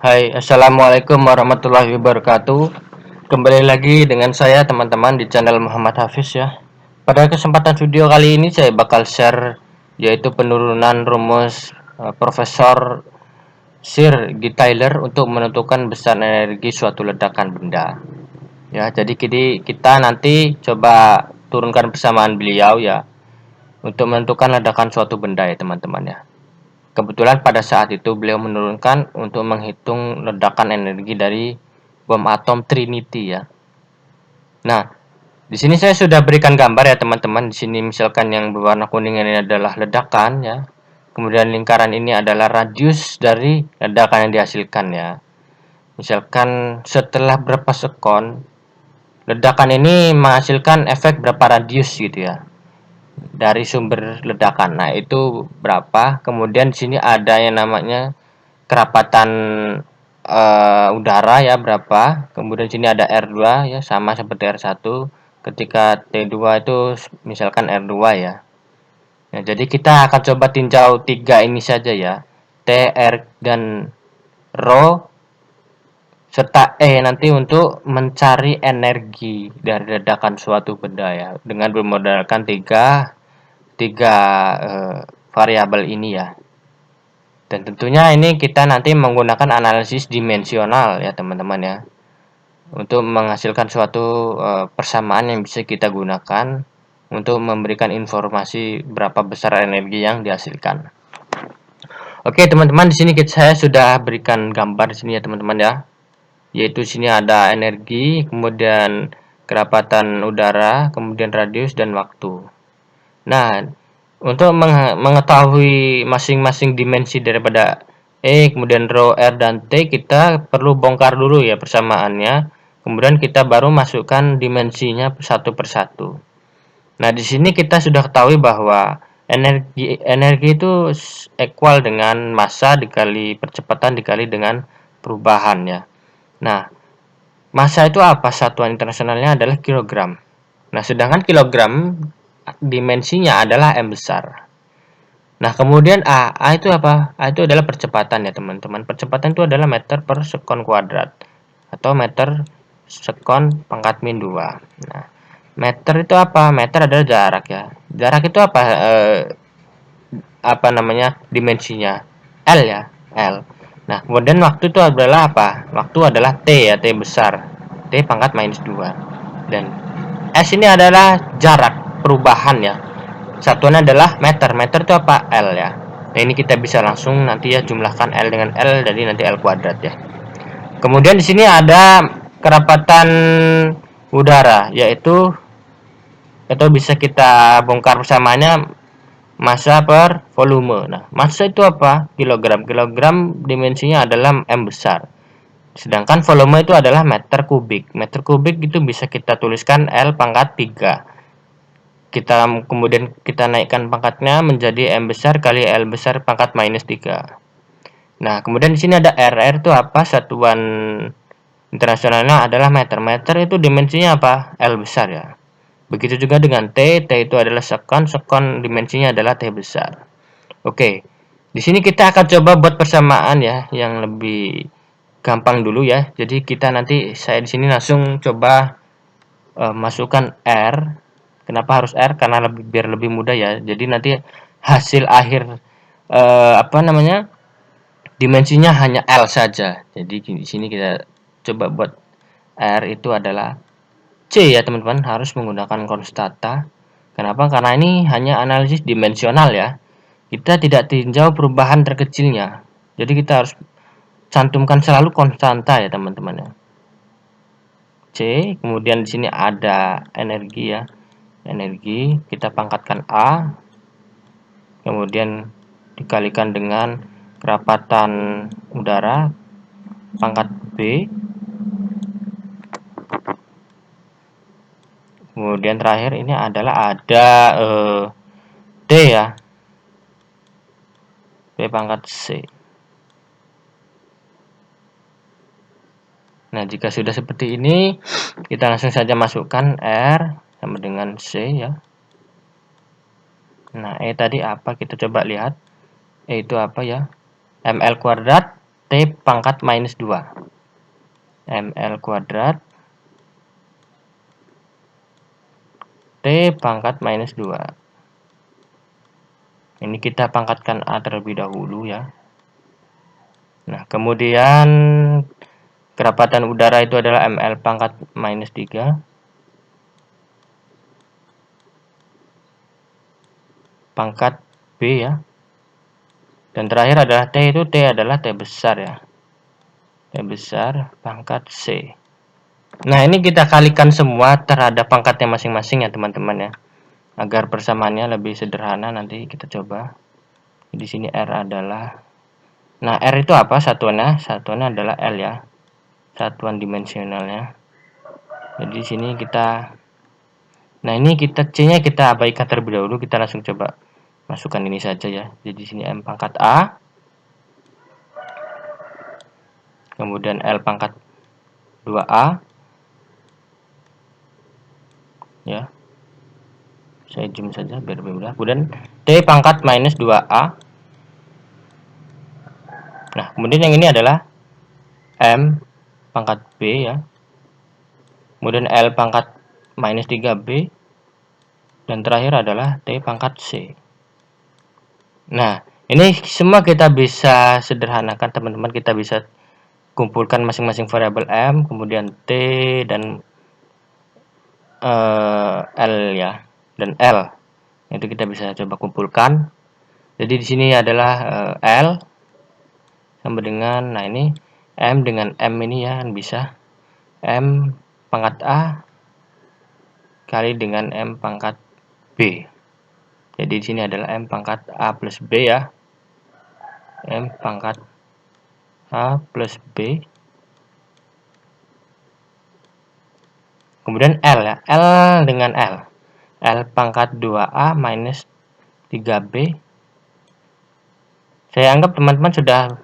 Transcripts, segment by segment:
Hai, Assalamualaikum warahmatullahi wabarakatuh. Kembali lagi dengan saya teman-teman di channel Muhammad Hafiz ya. Pada kesempatan video kali ini saya bakal share yaitu penurunan rumus Profesor Sir G. Taylor untuk menentukan besar energi suatu ledakan benda. Ya, jadi kita nanti coba turunkan persamaan beliau ya untuk menentukan ledakan suatu benda ya teman-teman ya. Kebetulan pada saat itu beliau menurunkan untuk menghitung ledakan energi dari bom atom Trinity ya. Nah, di sini saya sudah berikan gambar ya teman-teman. Di sini misalkan yang berwarna kuning ini adalah ledakan ya. Kemudian lingkaran ini adalah radius dari ledakan yang dihasilkan ya. Misalkan setelah berapa sekon ledakan ini menghasilkan efek berapa radius gitu ya dari sumber ledakan. Nah, itu berapa? Kemudian di sini ada yang namanya kerapatan udara ya berapa. Kemudian sini ada R2 ya sama seperti R1. Ketika T2 itu misalkan R2 ya. Nah, jadi kita akan coba tinjau tiga ini saja ya. T, R dan Rho serta E nanti untuk mencari energi dari ledakan suatu benda ya dengan bermodalkan tiga variabel ini ya. Dan tentunya ini kita nanti menggunakan analisis dimensional ya teman-teman ya. Untuk menghasilkan suatu persamaan yang bisa kita gunakan untuk memberikan informasi berapa besar energi yang dihasilkan. Oke teman-teman, di sini saya sudah berikan gambar di sini ya teman-teman ya. Yaitu sini ada energi, kemudian kerapatan udara, kemudian radius dan waktu. Nah, untuk mengetahui masing-masing dimensi daripada E, kemudian Rho, R, dan T, kita perlu bongkar dulu ya persamaannya. Kemudian kita baru masukkan dimensinya satu persatu. Nah, di sini kita sudah ketahui bahwa energi itu equal dengan massa dikali percepatan dikali dengan perubahan ya. Nah, massa itu apa? Satuan internasionalnya adalah kilogram. Nah, sedangkan kilogram dimensinya adalah M besar. Nah, kemudian A itu apa? A itu adalah percepatan ya, teman-teman. Percepatan itu adalah meter per sekon kuadrat atau meter sekon pangkat min 2. Nah, meter itu apa? Meter adalah jarak ya. Jarak itu apa namanya? Dimensinya. L ya, L. Nah, kemudian waktu itu adalah apa? Waktu adalah T ya, T besar. T pangkat minus 2. Dan S ini adalah jarak perubahan ya. Satuannya adalah meter. Meter itu apa? L ya. Nah, ini kita bisa langsung nanti ya jumlahkan L dengan L, jadi nanti L kuadrat ya. Kemudian di sini ada kerapatan udara, yaitu atau bisa kita bongkar persamaannya massa per volume. Nah, massa itu apa? Kilogram. Kilogram dimensinya adalah M besar. Sedangkan volume itu adalah meter kubik. Meter kubik itu bisa kita tuliskan L pangkat 3. Kemudian kita naikkan pangkatnya menjadi M besar kali L besar pangkat minus 3. Nah, kemudian di sini ada R. R itu apa? Satuan internasionalnya adalah meter. Meter itu dimensinya apa? L besar ya. Begitu juga dengan T. T itu adalah sekon. Sekon dimensinya adalah T besar. Oke. Di sini kita akan coba buat persamaan ya yang lebih gampang dulu ya. Jadi saya di sini langsung coba masukkan R. Kenapa harus R? Karena biar lebih mudah ya. Jadi nanti hasil akhir apa namanya? Dimensinya hanya L saja. Jadi di sini kita coba buat R itu adalah C ya teman-teman, harus menggunakan konstanta. Kenapa? Karena ini hanya analisis dimensional ya. Kita tidak tinjau perubahan terkecilnya. Jadi kita harus cantumkan selalu konstanta ya teman-teman ya. C, kemudian di sini ada energi ya. Energi kita pangkatkan A, kemudian dikalikan dengan kerapatan udara pangkat B, kemudian terakhir ini adalah ada D ya, B pangkat C. Nah, jika sudah seperti ini, kita langsung saja masukkan R sama dengan C ya. Nah, E tadi apa? Kita coba lihat. E itu apa ya? ML kuadrat, T T pangkat minus 2. ML kuadrat T pangkat minus 2. Ini kita pangkatkan A terlebih dahulu ya. Nah, kemudian kerapatan udara itu adalah ML pangkat minus 3. Pangkat B ya. Dan terakhir adalah T, itu T adalah T besar ya. T besar pangkat C. Nah, ini kita kalikan semua terhadap pangkatnya masing-masing ya teman-teman ya. Agar persamaannya lebih sederhana, nanti kita coba. Di sini R adalah, nah R itu apa satuannya? Satuannya adalah L ya. Satuan dimensionalnya. Jadi di sini kita, nah ini kita C-nya kita abaikan terlebih dahulu, kita langsung coba masukkan ini saja ya. Jadi di sini M pangkat A, kemudian L pangkat 2A ya. Saya zoom saja biar lebih mudah. Kemudian T pangkat minus 2A. Nah, kemudian yang ini adalah M pangkat B ya. Kemudian L pangkat minus 3B. Dan terakhir adalah T pangkat C. Nah, ini semua kita bisa sederhanakan teman-teman. Kita bisa kumpulkan masing-masing variabel M, kemudian T dan L ya. Dan L. Itu kita bisa coba kumpulkan. Jadi di sini adalah L sama dengan, nah ini M dengan M ini ya, kan bisa M pangkat A kali dengan M pangkat B. Jadi di sini adalah M pangkat A plus B ya. M pangkat A plus B. Kemudian L ya. L dengan L. L pangkat 2A minus 3B. Saya anggap teman-teman sudah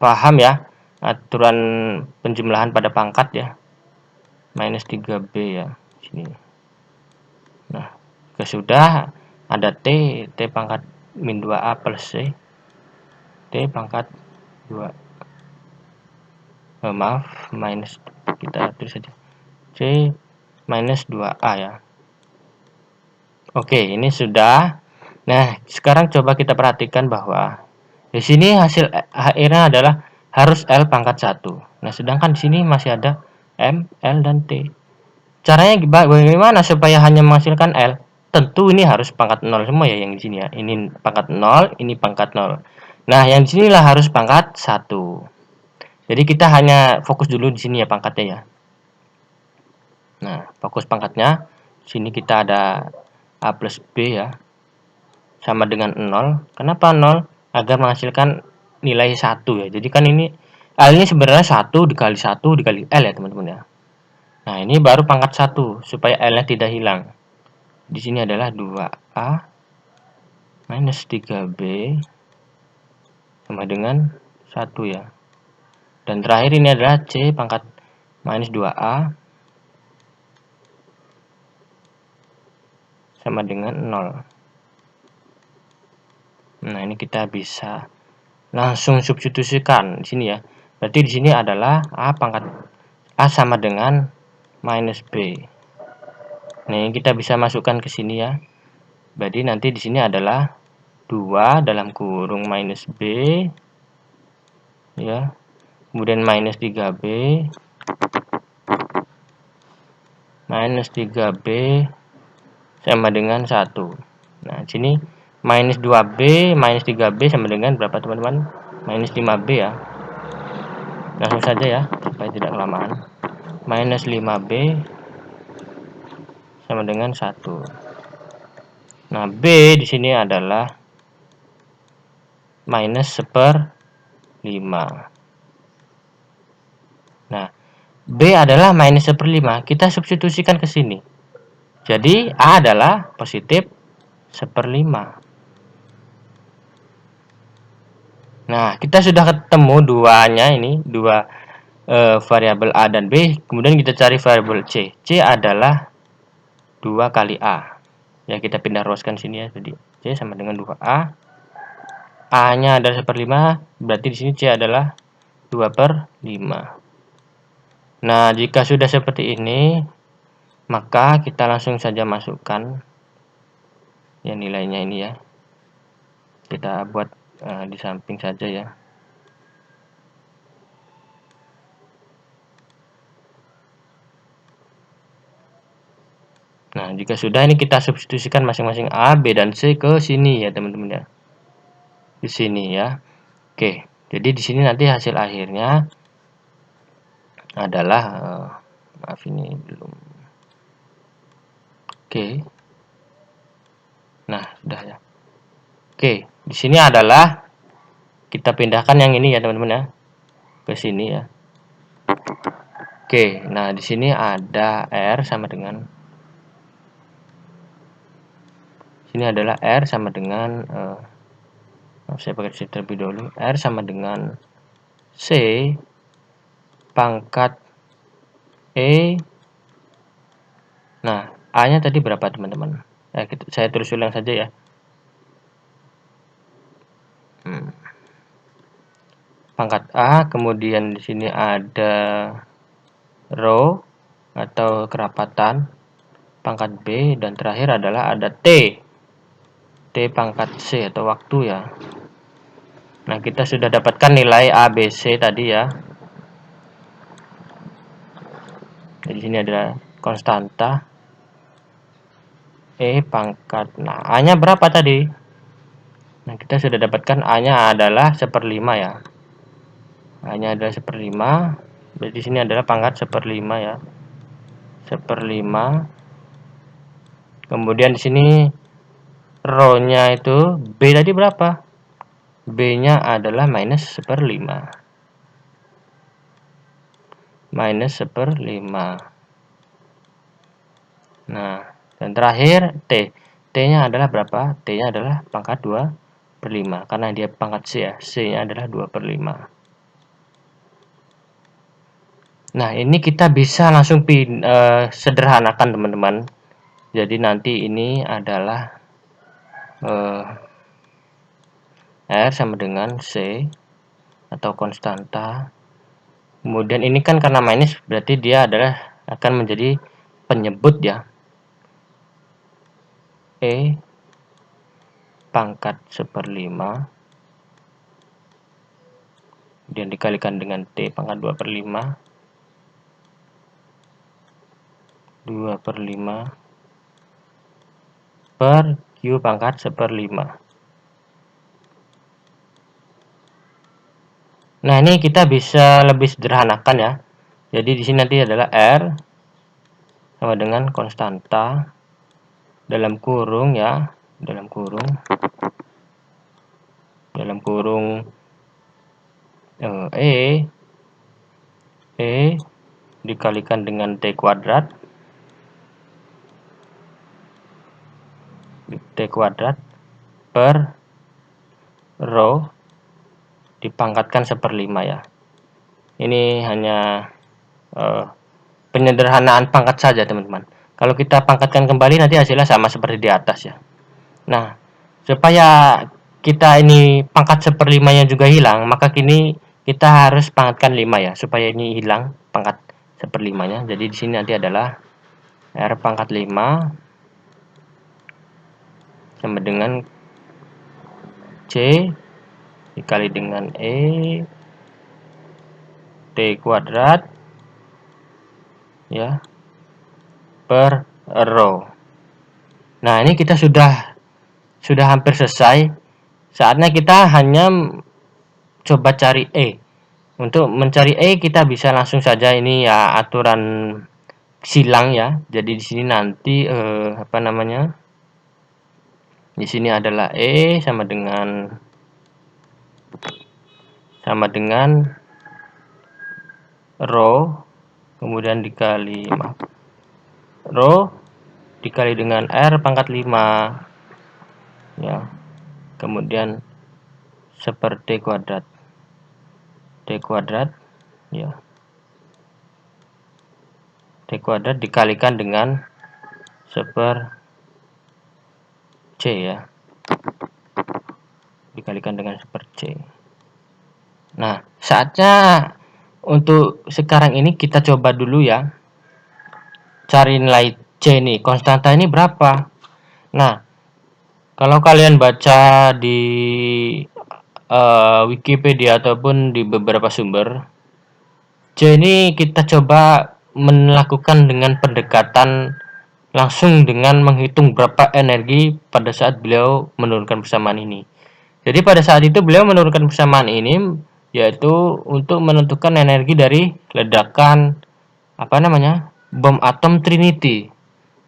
paham ya aturan penjumlahan pada pangkat ya. Minus 3B ya. Sini. Nah, jika sudah ada T pangkat min 2A plus C. T pangkat 2. Maaf, minus, kita tulis saja. C minus 2A ya. Oke, ini sudah. Nah, sekarang coba kita perhatikan bahwa di sini hasil akhirnya adalah harus L pangkat 1. Nah, sedangkan di sini masih ada M, L, dan T. Caranya bagaimana supaya hanya menghasilkan L? Tentu ini harus pangkat 0 semua ya yang di sini ya. Ini pangkat 0, ini pangkat 0. Nah, yang di sinilah harus pangkat 1. Jadi kita hanya fokus dulu di sini ya pangkatnya ya. Nah, fokus pangkatnya. Di sini kita ada A plus B ya. Sama dengan 0. Kenapa 0? Agar menghasilkan nilai 1 ya. Jadi kan ini L ini sebenarnya 1 dikali 1 dikali L ya teman-teman ya. Nah, ini baru pangkat 1 supaya L-nya tidak hilang. Di sini adalah 2A minus 3B sama dengan 1 ya. Dan terakhir ini adalah C pangkat minus 2A sama dengan 0. Nah, ini kita bisa langsung substitusikan di sini ya. Berarti di sini adalah A pangkat A sama dengan minus B. Nah, ini kita bisa masukkan ke sini ya. Berarti nanti di sini adalah 2 dalam kurung minus B ya. Kemudian minus 3B minus 3B sama dengan 1. Nah, di sini minus 2B minus 3B sama dengan berapa teman-teman? Minus 5B ya. Langsung saja ya, supaya tidak kelamaan. Minus 5B sama dengan 1. Nah, B di sini adalah minus 1/5. Nah, B adalah minus 1/5. Kita substitusikan ke sini. Jadi, A adalah positif 1/5. Nah, kita sudah ketemu duanya ini, dua variabel A dan B. Kemudian kita cari variabel C. C adalah 2 kali A. Ya, kita pindah ruaskan sini ya. Jadi, C sama dengan 2A. A-nya adalah 1/5, berarti di sini C adalah 2/5. Nah, jika sudah seperti ini, maka kita langsung saja masukkan ya nilainya ini ya. Kita buat di samping saja ya. Nah, jika sudah ini kita substitusikan masing-masing A, B, dan C ke sini ya teman-teman ya. Di sini ya. Oke, jadi di sini nanti hasil akhirnya adalah maaf ini belum. Oke. Nah, sudah ya. Oke, di sini adalah kita pindahkan yang ini ya teman-teman ya ke sini ya. Oke, nah di sini ada R sama dengan sini adalah R sama dengan saya pakai C terlebih dahulu. R sama dengan C pangkat E. Nah, A-nya tadi berapa teman-teman? Saya tulis ulang saja ya. Pangkat A, kemudian di sini ada row atau kerapatan, pangkat B, dan terakhir adalah ada T. T pangkat C atau waktu ya. Nah, kita sudah dapatkan nilai A, B, C tadi ya. Di sini ada konstanta E pangkat. Nah, A-nya berapa tadi? Nah, kita sudah dapatkan A-nya adalah 1/5 ya. A-nya adalah 1/5. Berarti di sini adalah pangkat 1/5 ya. 1/5. Kemudian di sini row-nya itu B tadi berapa? B-nya adalah minus 1/5. Minus 1/5. Nah, dan terakhir T. T-nya adalah berapa? T-nya adalah pangkat 2/5. Karena dia pangkat C ya. C-nya adalah 2/5. Nah, ini kita bisa langsung sederhanakan teman-teman. Jadi nanti ini adalah R sama dengan C atau konstanta. Kemudian ini kan karena minus berarti dia adalah akan menjadi penyebut ya. E pangkat 1/5 kemudian dikalikan dengan T pangkat 2/5 per Q pangkat 1/5. Nah, ini kita bisa lebih sederhanakan ya. Jadi di sini nanti adalah R sama dengan konstanta dalam kurung ya, dalam kurung E dikalikan dengan T kuadrat per row dipangkatkan 1/5 ya. Ini hanya penyederhanaan pangkat saja teman-teman. Kalau kita pangkatkan kembali nanti hasilnya sama seperti di atas ya. Nah, supaya kita ini pangkat 1/5-nya juga hilang, maka kini kita harus pangkatkan 5 ya, supaya ini hilang pangkat 1/5-nya. Jadi di sini nanti adalah R pangkat 5 sama dengan C dikali dengan E T kuadrat ya per row. Nah, ini kita sudah hampir selesai. Saatnya kita hanya coba cari E. Untuk mencari E kita bisa langsung saja ini ya aturan silang ya. Jadi di sini nanti apa namanya? Di sini adalah E sama dengan row kemudian dikali row dikali dengan R pangkat 5 ya. Kemudian seperti kuadrat T kuadrat ya. T kuadrat dikalikan dengan C ya. Dikalikan dengan C. Nah, saatnya untuk sekarang ini kita coba dulu ya, cari nilai C nih, konstanta ini berapa. Nah, kalau kalian baca di Wikipedia ataupun di beberapa sumber, C ini kita coba melakukan dengan pendekatan langsung dengan menghitung berapa energi pada saat beliau menurunkan persamaan ini. Jadi pada saat itu beliau menurunkan persamaan ini yaitu untuk menentukan energi dari ledakan bom atom Trinity.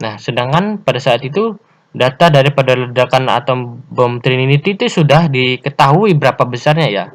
Nah, sedangkan pada saat itu data daripada ledakan atom bom Trinity itu sudah diketahui berapa besarnya ya.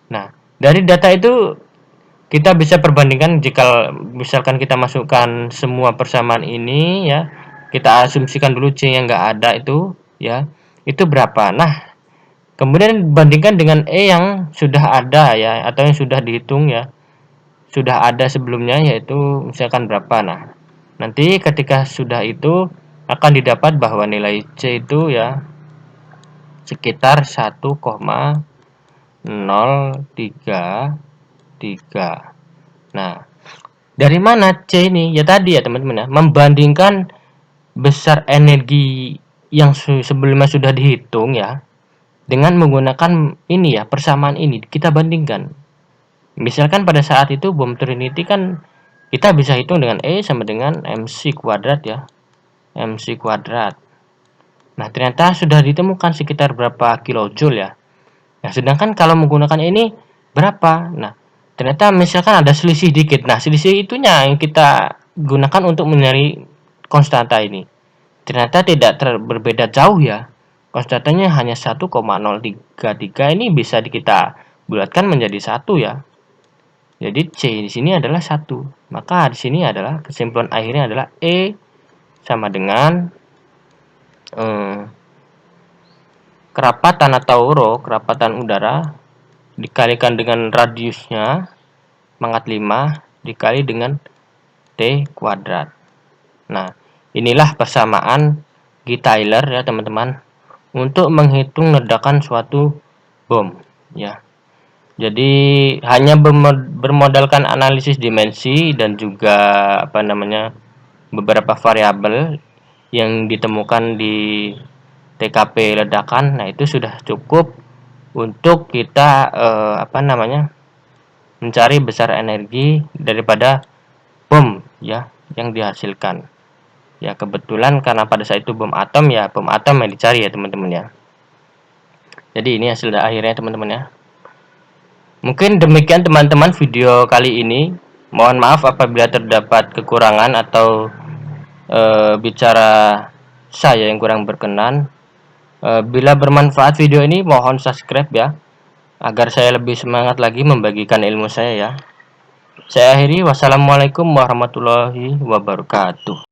Nah, dari data itu kita bisa perbandingkan jika misalkan kita masukkan semua persamaan ini ya, kita asumsikan dulu C yang nggak ada itu berapa. Nah, kemudian bandingkan dengan E yang sudah ada ya, atau yang sudah dihitung ya, sudah ada sebelumnya yaitu misalkan berapa. Nah, nanti ketika sudah itu akan didapat bahwa nilai C itu ya sekitar 1,033. Nah, dari mana C ini? Ya tadi ya teman-teman ya, membandingkan besar energi yang sebelumnya sudah dihitung ya, dengan menggunakan ini ya, persamaan ini kita bandingkan. Misalkan pada saat itu bom Trinity kan kita bisa hitung dengan E sama dengan MC kuadrat ya, MC kuadrat. Nah, ternyata sudah ditemukan sekitar berapa kilojoule ya. Nah, sedangkan kalau menggunakan ini berapa? Nah, ternyata misalkan ada selisih dikit. Nah, selisih itunya yang kita gunakan untuk mencari konstanta ini. Ternyata tidak berbeda jauh ya. Konstantanya hanya 1,033. Ini bisa kita bulatkan menjadi 1 ya. Jadi C di sini adalah 1. Maka di sini adalah kesimpulan akhirnya adalah E sama dengan kerapatan atau rho, kerapatan udara dikalikan dengan radiusnya pangkat 5 dikali dengan T kuadrat. Nah, inilah persamaan G-Taylor ya teman-teman untuk menghitung ledakan suatu bom ya. Jadi hanya bermodalkan analisis dimensi dan juga beberapa variabel yang ditemukan di TKP ledakan. Nah, itu sudah cukup untuk kita mencari besar energi daripada bom ya yang dihasilkan. Ya, kebetulan karena pada saat itu bom atom yang dicari ya teman-teman ya. Jadi ini hasil akhirnya teman-teman ya. Mungkin demikian teman-teman video kali ini. Mohon maaf apabila terdapat kekurangan atau bicara saya yang kurang berkenan. Bila bermanfaat video ini mohon subscribe ya, agar saya lebih semangat lagi membagikan ilmu saya ya. Saya akhiri, wassalamualaikum warahmatullahi wabarakatuh.